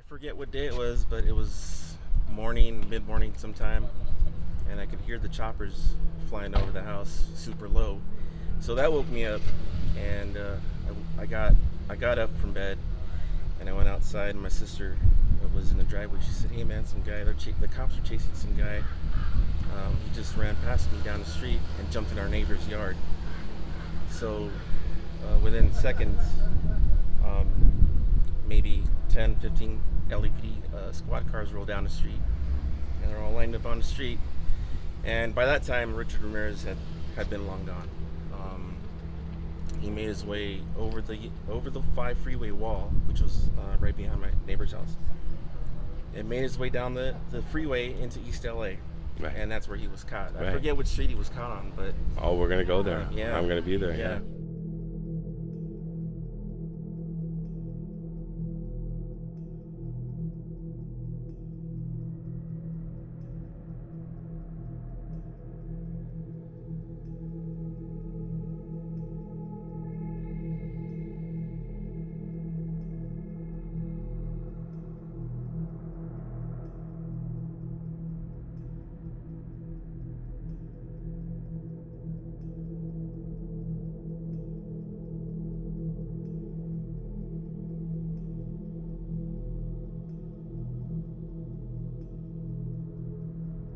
forget what day it was, but it was morning, mid-morning sometime, and I could hear the choppers flying over the house super low. So that woke me up, and I got up from bed, and I went outside, and my sister was in the driveway. She said, "Hey man, the cops are chasing some guy. He just ran past me down the street and jumped in our neighbor's yard." So within seconds, maybe 10, 15 LEP squad cars roll down the street, and they're all lined up on the street. And by that time, Richard Ramirez had been long gone. He made his way over the 5 freeway wall, which was right behind my neighbor's house. It made his way down the freeway into East LA, Right. And that's where he was caught. I Right. forget which street he was caught on, but Oh, we're gonna go there. yeah, I'm gonna be there. Yeah.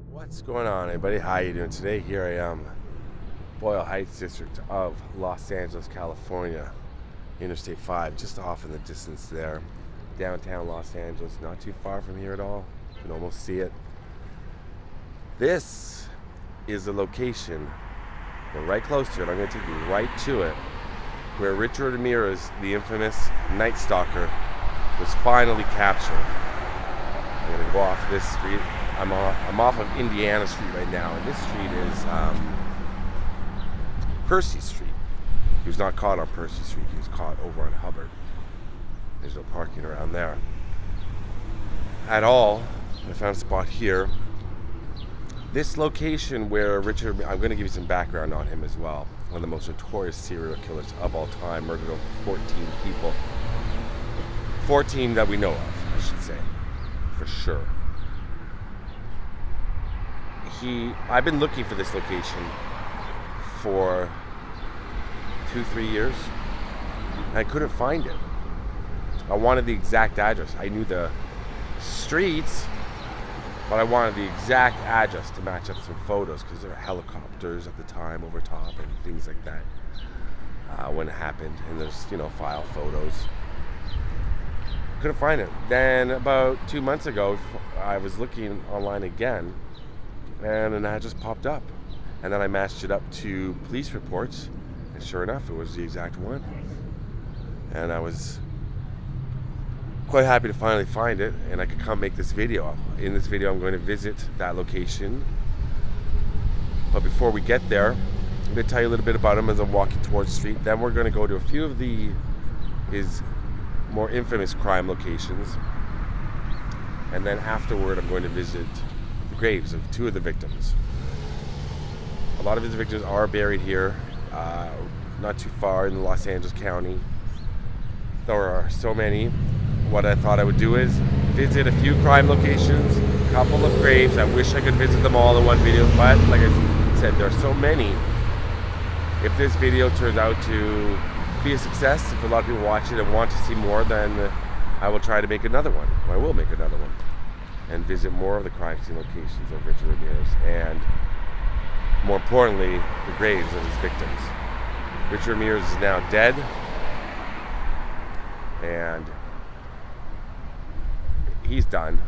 What's going on, everybody? How you doing today? Here I am, Boyle Heights district of Los Angeles, California, Interstate 5, just off in the distance there. Downtown Los Angeles, not too far from here at all. You can almost see it. This is the location, we're right close to it, I'm going to take you right to it, where Richard Ramirez, the infamous Night Stalker, was finally captured. I'm going to go off this street. I'm off of Indiana Street right now, and this street is Percy Street. He was not caught on Percy Street. He was caught over on Hubbard. There's no parking around there at all. I found a spot here. This location where Richard, I'm going to give you some background on him as well. One of the most notorious serial killers of all time, murdered over 14 people. 14 that we know of, I should say, for sure. I've been looking for this location for 2-3 years, and I couldn't find it. I wanted the exact address. I knew the streets, but I wanted the exact address to match up some photos, because there were helicopters at the time over top and things like that when it happened, and there's file photos. Couldn't find it. Then about 2 months ago, I was looking online again, and an ad just popped up, and then I matched it up to police reports, and sure enough, it was the exact one. And I was quite happy to finally find it, and I could come make this video. In this video, I'm going to visit that location, but before we get there, I'm going to tell you a little bit about him as I'm walking towards the street. Then we're going to go to a few of his more infamous crime locations, and then afterward, I'm going to visit graves of 2 of the victims. A lot of his victims are buried here, not too far in Los Angeles County. There are so many. What I thought I would do is visit a few crime locations, a couple of graves. I wish I could visit them all in one video, but like I said, there are so many. If this video turns out to be a success, if a lot of people watch it and want to see more, then I will try to make another one. I will make another one and visit more of the crime scene locations of Richard Ramirez, and more importantly, the graves of his victims. Richard Ramirez is now dead, and he's done.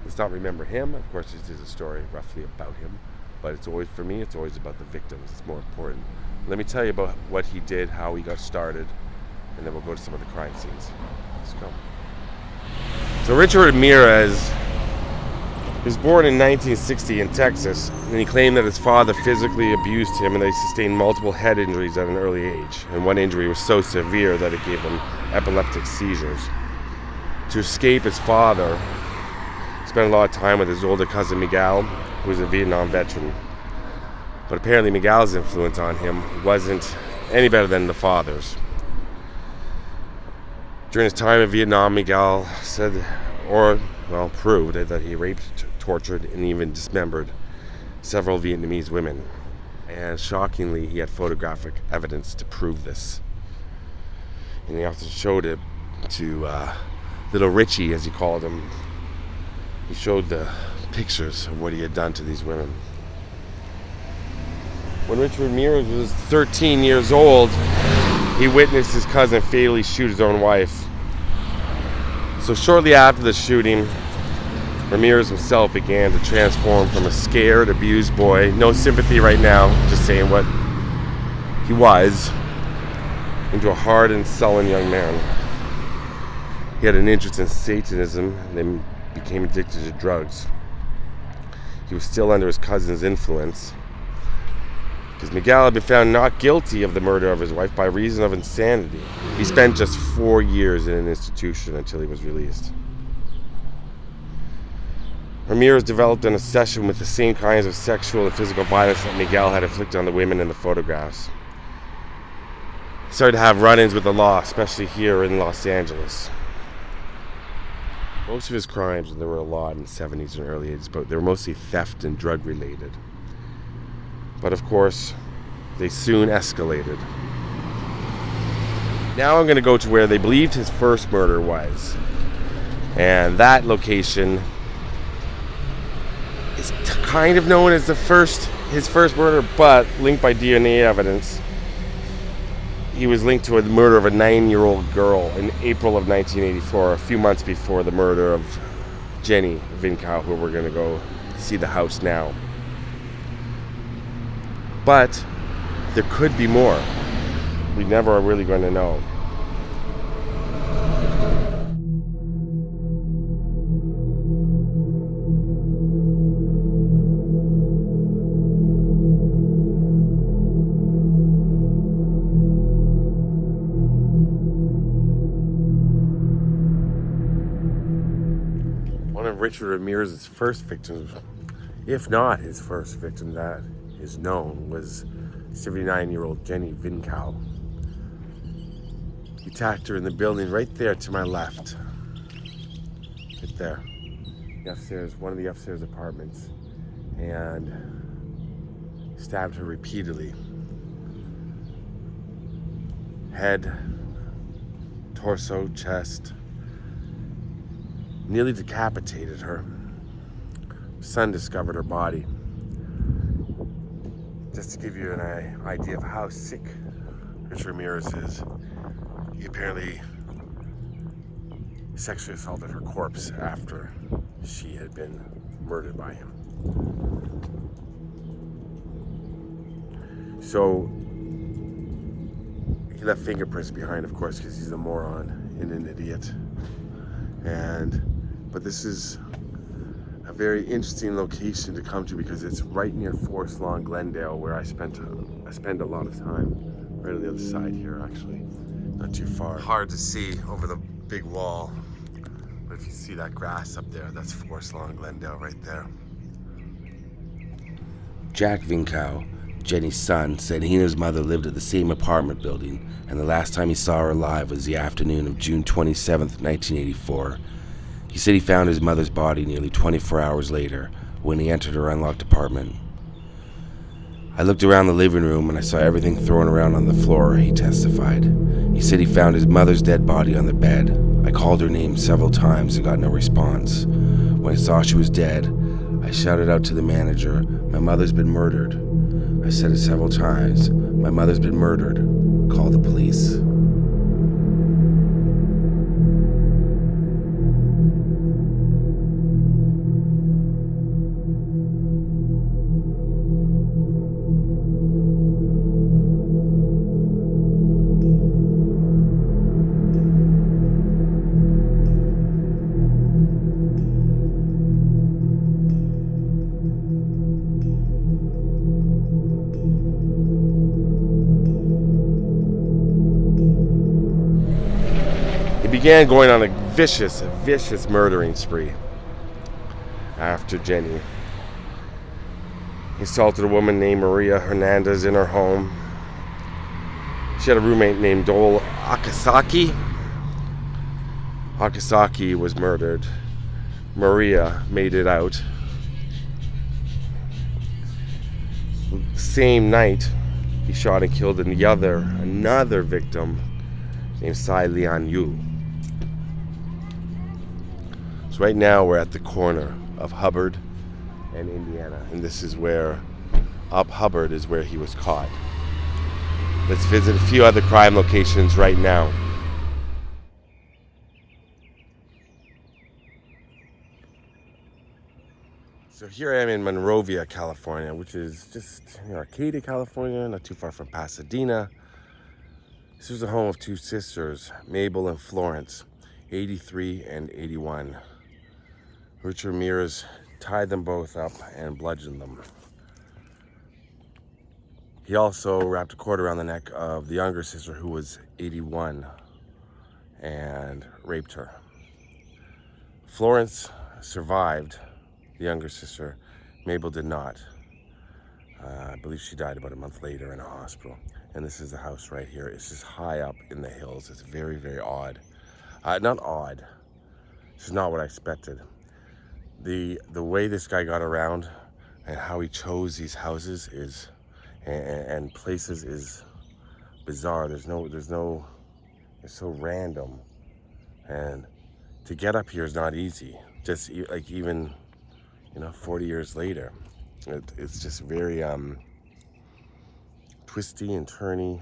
Let's not remember him. Of course, this is a story roughly about him, but it's always, for me, it's always about the victims. It's more important. Let me tell you about what he did, how he got started, and then we'll go to some of the crime scenes. Let's go. So Richard Ramirez was born in 1960 in Texas, and he claimed that his father physically abused him and that he sustained multiple head injuries at an early age. And one injury was so severe that it gave him epileptic seizures. To escape his father, he spent a lot of time with his older cousin Miguel, who was a Vietnam veteran. But apparently Miguel's influence on him wasn't any better than the father's. During his time in Vietnam, Miguel said, proved that he raped, tortured, and even dismembered several Vietnamese women. And shockingly, he had photographic evidence to prove this. And he often showed it to little Richie, as he called him. He showed the pictures of what he had done to these women. When Richard Ramirez was 13 years old, he witnessed his cousin fatally shoot his own wife. So shortly after the shooting, Ramirez himself began to transform from a scared, abused boy, no sympathy right now, just saying what he was, into a hardened, sullen young man. He had an interest in Satanism and then became addicted to drugs. He was still under his cousin's influence, because Miguel had been found not guilty of the murder of his wife by reason of insanity. He spent just 4 years in an institution until he was released. Ramirez developed an obsession with the same kinds of sexual and physical violence that Miguel had inflicted on the women in the photographs. He started to have run-ins with the law, especially here in Los Angeles. Most of his crimes, and there were a lot in the 70s and early 80s, but they were mostly theft and drug related. But of course, they soon escalated. Now I'm going to go to where they believed his first murder was. And that location is kind of known as his first murder, but linked by DNA evidence. He was linked to the murder of a 9-year-old girl in April of 1984, a few months before the murder of Jenny Vincow, who we're going to go see the house now. But there could be more. We never are really going to know. One of Richard Ramirez's first victims, if not his first victim that is known, was 79-year-old Jenny Vincow. He attacked her in the building right there to my left. Right there. One of the upstairs apartments. And stabbed her repeatedly. Head, torso, chest. Nearly decapitated her. Her son discovered her body. Just to give you an idea of how sick Richard Ramirez is, he apparently sexually assaulted her corpse after she had been murdered by him. So he left fingerprints behind, of course, because he's a moron and an idiot. But this is a very interesting location to come to because it's right near Forest Lawn, Glendale, where I spend a lot of time. Right on the other side here, actually, not too far. Hard to see over the big wall, but if you see that grass up there, that's Forest Lawn, Glendale, right there. Jack Vincow, Jenny's son, said he and his mother lived at the same apartment building, and the last time he saw her alive was the afternoon of June 27th, 1984. He said he found his mother's body nearly 24 hours later when he entered her unlocked apartment. I looked around the living room and I saw everything thrown around on the floor, he testified. He said he found his mother's dead body on the bed. I called her name several times and got no response. When I saw she was dead, I shouted out to the manager, "My mother's been murdered." I said it several times, "My mother's been murdered. Call the police." Began going on a vicious murdering spree after Jenny. He assaulted a woman named Maria Hernandez in her home. She had a roommate named Dole Akasaki. Hakasaki was murdered. Maria made it out. Same night, he shot and killed another victim named Sai Lian Yu. So right now we're at the corner of Hubbard and Indiana, and this is where, up Hubbard is where he was caught. Let's visit a few other crime locations right now. So here I am in Monrovia, California, which is just in Arcadia, California, not too far from Pasadena. This was the home of two sisters, Mabel and Florence, 83 and 81. Richard Ramirez tied them both up and bludgeoned them. He also wrapped a cord around the neck of the younger sister, who was 81, and raped her. Florence survived. The younger sister, Mabel, did not. I believe she died about a month later in a hospital. And this is the house right here. It's just high up in the hills. It's very, very odd. Not odd. This is not what I expected. The way this guy got around and how he chose these houses and places is bizarre. It's so random. And to get up here is not easy. Just like even 40 years later, it's just very twisty and turny,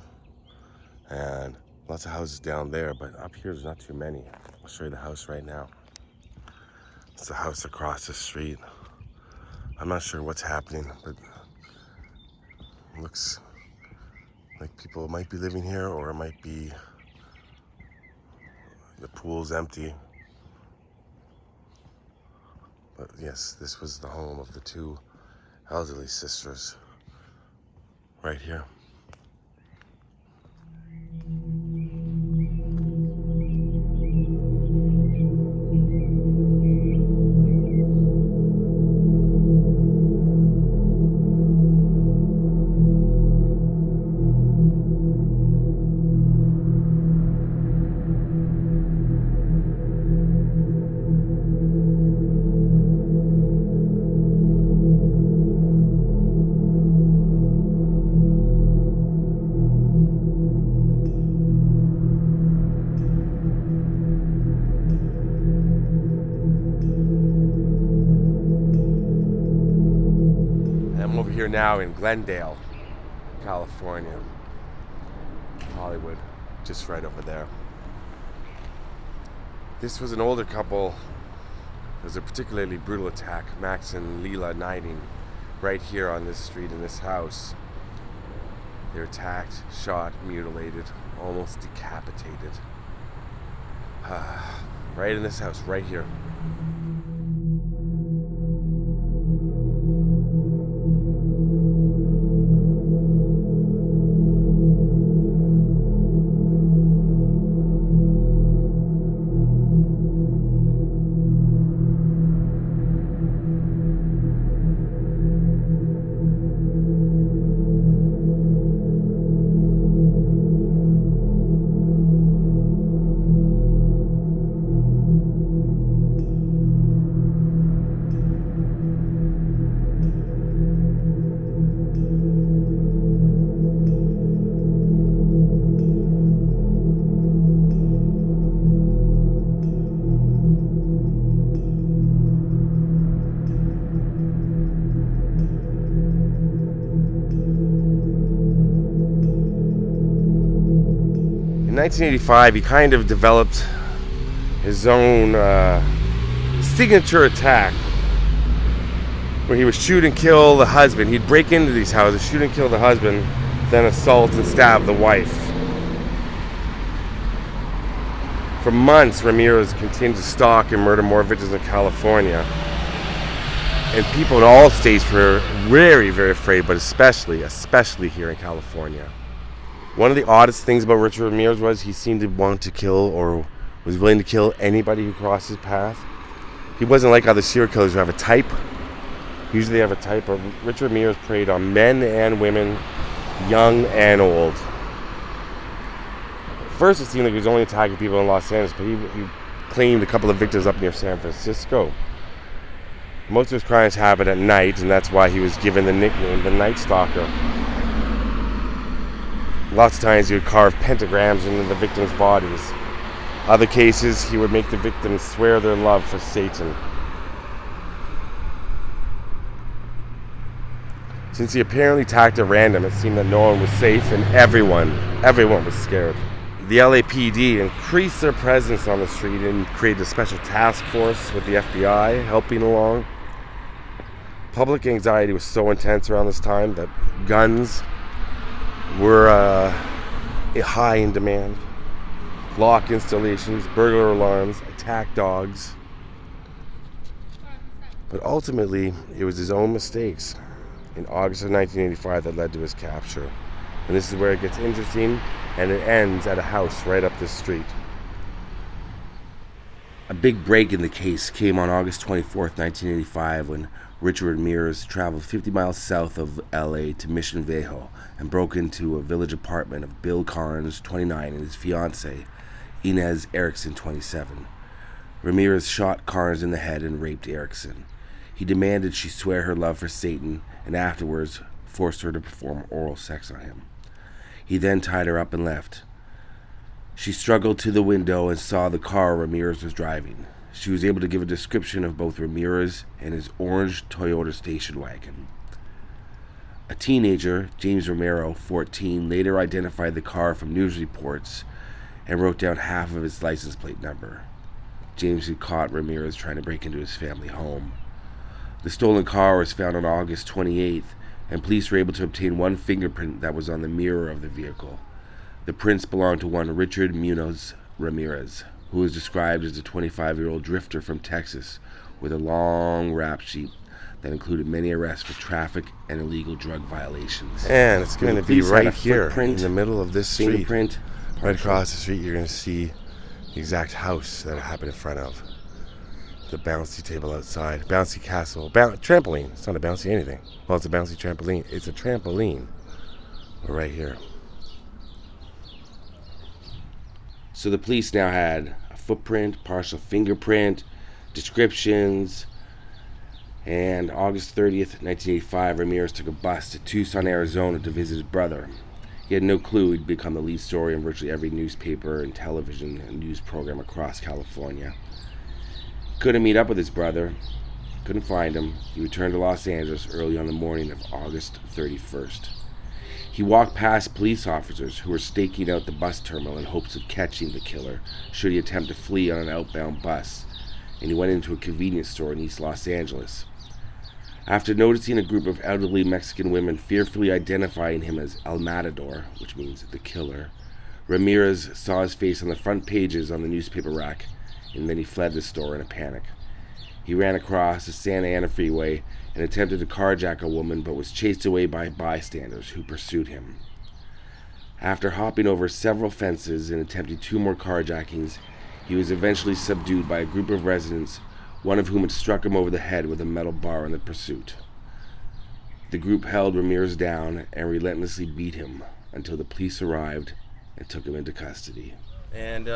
and lots of houses down there, but up here there's not too many. I'll show you the house right now. It's the house across the street. I'm not sure what's happening, but it looks like people might be living here, or it might be the pool's empty. But yes, this was the home of the two elderly sisters right here. Here now in Glendale, California, Hollywood, just right over there. This was an older couple. It was a particularly brutal attack. Max and Leela Knighting, right here on this street in this house. They're attacked, shot, mutilated, almost decapitated. Right in this house, right here. In 1985, he kind of developed his own signature attack where he would shoot and kill the husband. He'd break into these houses, shoot and kill the husband, then assault and stab the wife. For months, Ramirez continued to stalk and murder more victims in California. And people in all states were very, very afraid, but especially here in California. One of the oddest things about Richard Ramirez was he seemed to want to kill, or was willing to kill, anybody who crossed his path. He wasn't like other serial killers who have a type. Usually they have a type, but Richard Ramirez preyed on men and women, young and old. At first it seemed like he was only attacking people in Los Angeles, but he claimed a couple of victims up near San Francisco. Most of his crimes happened at night, and that's why he was given the nickname the Night Stalker. Lots of times he would carve pentagrams into the victims' bodies. Other cases, he would make the victims swear their love for Satan. Since he apparently attacked at random, it seemed that no one was safe and everyone was scared. The LAPD increased their presence on the street and created a special task force with the FBI helping along. Public anxiety was so intense around this time that guns were high in demand. Lock installations, burglar alarms, attack dogs. But ultimately, it was his own mistakes in August of 1985 that led to his capture. And this is where it gets interesting, and it ends at a house right up this street. A big break in the case came on August 24th, 1985, when Richard Ramirez traveled 50 miles south of LA to Mission Viejo and broke into a village apartment of Bill Carnes, 29, and his fiancée, Inez Erickson, 27. Ramirez shot Carnes in the head and raped Erickson. He demanded she swear her love for Satan and afterwards forced her to perform oral sex on him. He then tied her up and left. She struggled to the window and saw the car Ramirez was driving. She was able to give a description of both Ramirez and his orange Toyota station wagon. A teenager, James Romero, 14, later identified the car from news reports and wrote down half of its license plate number. James had caught Ramirez trying to break into his family home. The stolen car was found on August 28th, and police were able to obtain one fingerprint that was on the mirror of the vehicle. The prints belonged to one Richard Munoz Ramirez, who was described as a 25-year-old drifter from Texas with a long rap sheet that included many arrests for traffic and illegal drug violations. And it's going to be right here in the middle of this street. Fingerprint. Right across the street, you're going to see the exact house that it happened in front of. The bouncy table outside, bouncy castle, trampoline. It's not a bouncy anything. Well, it's a bouncy trampoline. It's a trampoline. We're right here. So the police now had a footprint, partial fingerprint, descriptions, and August 30th, 1985, Ramirez took a bus to Tucson, Arizona to visit his brother. He had no clue he'd become the lead story in virtually every newspaper and television and news program across California. Couldn't meet up with his brother, couldn't find him. He returned to Los Angeles early on the morning of August 31st. He walked past police officers who were staking out the bus terminal in hopes of catching the killer should he attempt to flee on an outbound bus, and he went into a convenience store in East Los Angeles. After noticing a group of elderly Mexican women fearfully identifying him as El Matador, which means the killer, Ramirez saw his face on the front pages on the newspaper rack, and then he fled the store in a panic. He ran across the Santa Ana freeway and attempted to carjack a woman, but was chased away by bystanders who pursued him. After hopping over several fences and attempting 2 more carjackings, he was eventually subdued by a group of residents, one of whom had struck him over the head with a metal bar in the pursuit. The group held Ramirez down and relentlessly beat him until the police arrived and took him into custody. And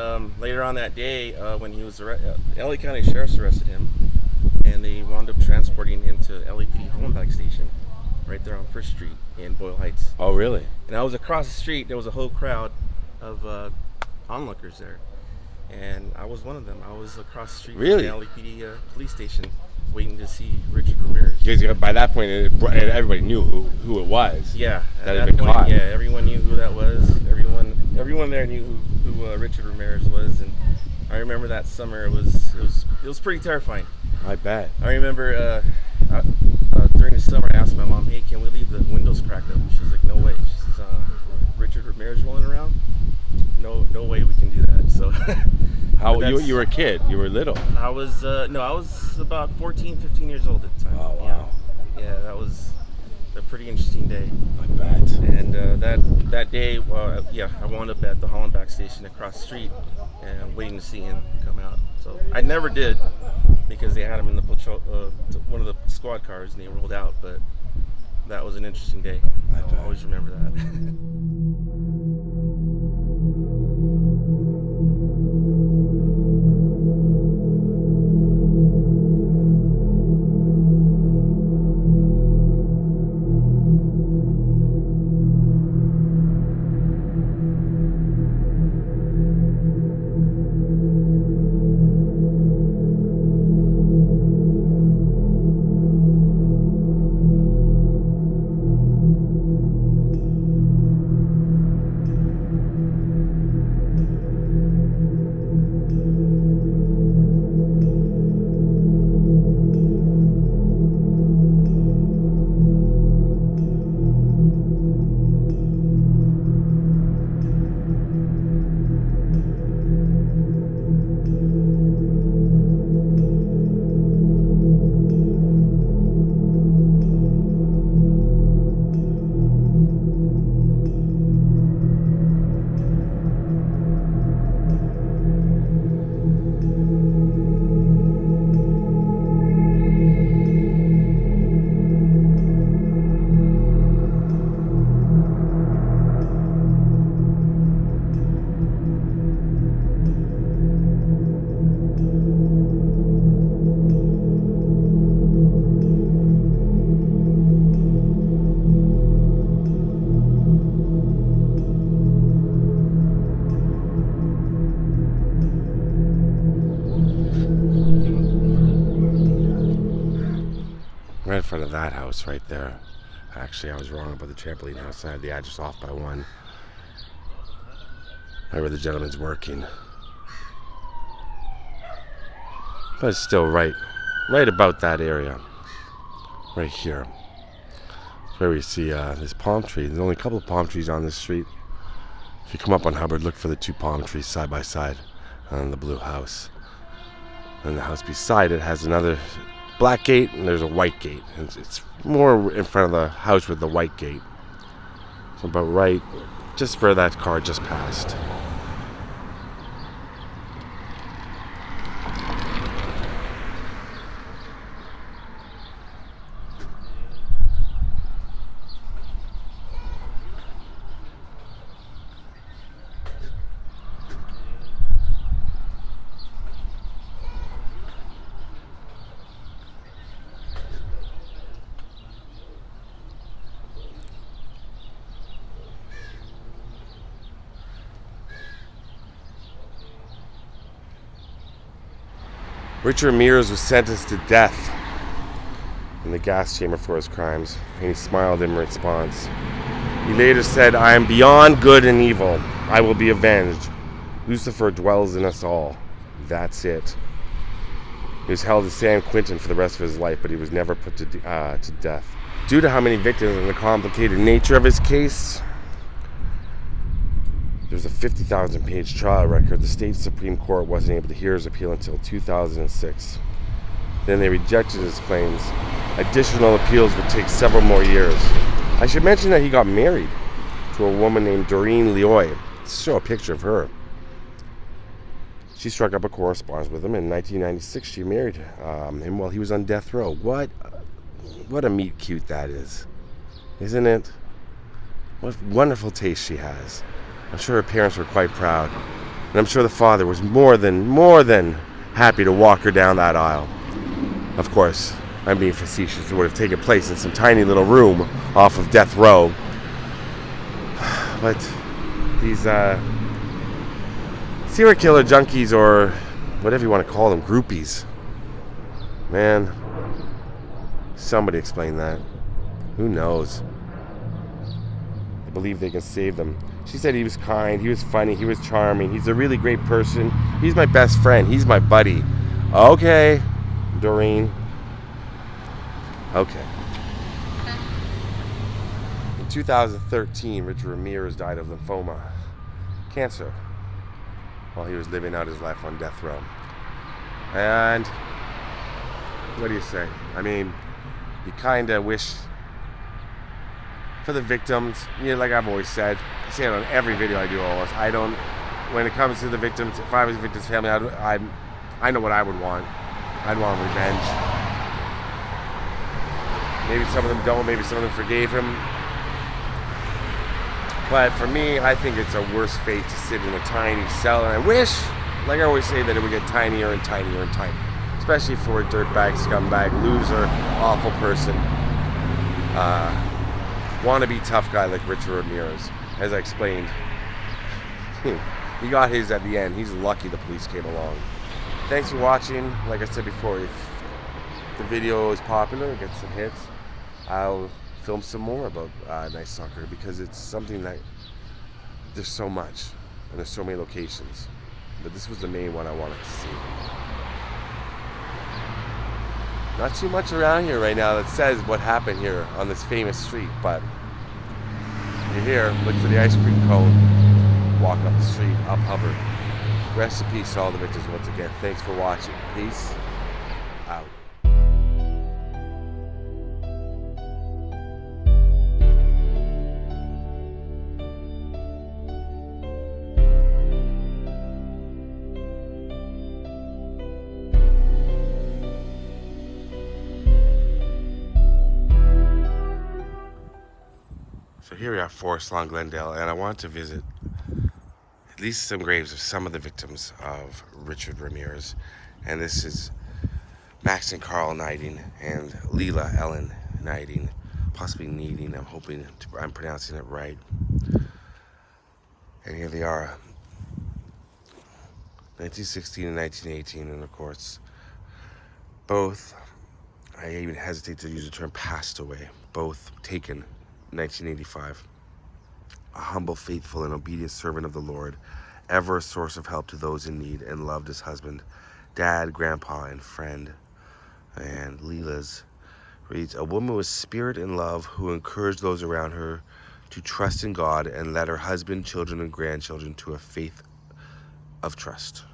later on that day, when he was LA County Sheriff's arrested him, and they wound up transporting him to LAPD Hollenbach Station, right there on First Street in Boyle Heights. Oh, really? And I was across the street. There was a whole crowd of onlookers there, and I was one of them. I was across the street from the LAPD police station, waiting to see Richard Ramirez. Because by that point, everybody knew who it was. Yeah, that had been point, caught. Yeah, everyone knew who that was. Everyone there knew who Richard Ramirez was, and I remember that summer. It was pretty terrifying. I bet. I remember during the summer, I asked my mom, "Hey, can we leave the windows cracked up?" She's like, "No way." She says, "Richard Ramirez rolling around? No way we can do that." So. How you were a kid? You were little. I was about 14, 15 years old at the time. Oh wow. Yeah, that was a pretty interesting day. I bet. And that day, I wound up at the Hollenbach station across the street, and waiting to see him come out. So I never did, because they had him in the patrol, one of the squad cars, and they rolled out. But that was an interesting day. I'll always remember that. front of that house right there. Actually, I was wrong about the trampoline house. I had the address off by one. Right where the gentleman's working. But it's still right about that area. Right here. It's where we see this palm tree. There's only a couple of palm trees on this street. If you come up on Hubbard, look for the two palm trees side by side on the blue house. And the house beside it has another black gate, and there's a white gate. It's more in front of the house with the white gate. So about right, just where that car just passed. Richard Ramirez was sentenced to death in the gas chamber for his crimes, and he smiled in response. He later said, "I am beyond good and evil. I will be avenged. Lucifer dwells in us all. That's it." He was held at San Quentin for the rest of his life, but he was never put to death. Due to how many victims and the complicated nature of his case, there's a 50,000-page trial record. The state Supreme Court wasn't able to hear his appeal until 2006. Then they rejected his claims. Additional appeals would take several more years. I should mention that he got married to a woman named Doreen Leoy. Let's show a picture of her. She struck up a correspondence with him in 1996. She married him while he was on death row. What a meet cute that is, isn't it? What wonderful taste she has. I'm sure her parents were quite proud, and I'm sure the father was more than happy to walk her down that aisle. Of course, I'm being facetious. It would have taken place in some tiny little room off of death row. But these serial killer junkies, or whatever you want to call them, groupies, man, somebody explain that. Who knows? They believe they can save them. She said he was kind, he was funny, he was charming, he's a really great person, he's my best friend, he's my buddy. Okay, Doreen. Okay. In 2013, Richard Ramirez died of lymphoma, cancer, while he was living out his life on death row. And what do you say? I mean, you kind of wish for the victims, like I've always said, I say it on every video I do almost. When it comes to the victims, if I was a victim's family, I know what I would want. I'd want revenge. Maybe some of them don't, maybe some of them forgave him. But for me, I think it's a worse fate to sit in a tiny cell, and I wish, like I always say, that it would get tinier and tinier and tinier. Especially for a dirtbag, scumbag, loser, awful person. Wannabe tough guy like Richard Ramirez. As I explained, he got his at the end. He's lucky the police came along. Thanks for watching. Like I said before, if the video is popular, gets some hits, I'll film some more about Night Stalker, because it's something that there's so much and there's so many locations. But this was the main one I wanted to see. Not too much around here right now that says what happened here on this famous street, but if you're here, look for the ice cream cone, walk up the street, up Hubbard. Rest in peace to all the victims once again. Thanks for watching. Peace out. So here we are, Forest Lawn, Glendale, and I want to visit at least some graves of some of the victims of Richard Ramirez. And this is Max and Carl Knighting and Leela Ellen Knighting, possibly Needing. I'm pronouncing it right. And here they are, 1916 and 1918, and of course, both I even hesitate to use the term passed away, both taken 1985. A humble, faithful, and obedient servant of the Lord, ever a source of help to those in need, and loved as husband, dad, grandpa, and friend. And Leela's reads, a woman with spirit and love who encouraged those around her to trust in God and led her husband, children, and grandchildren to a faith of trust.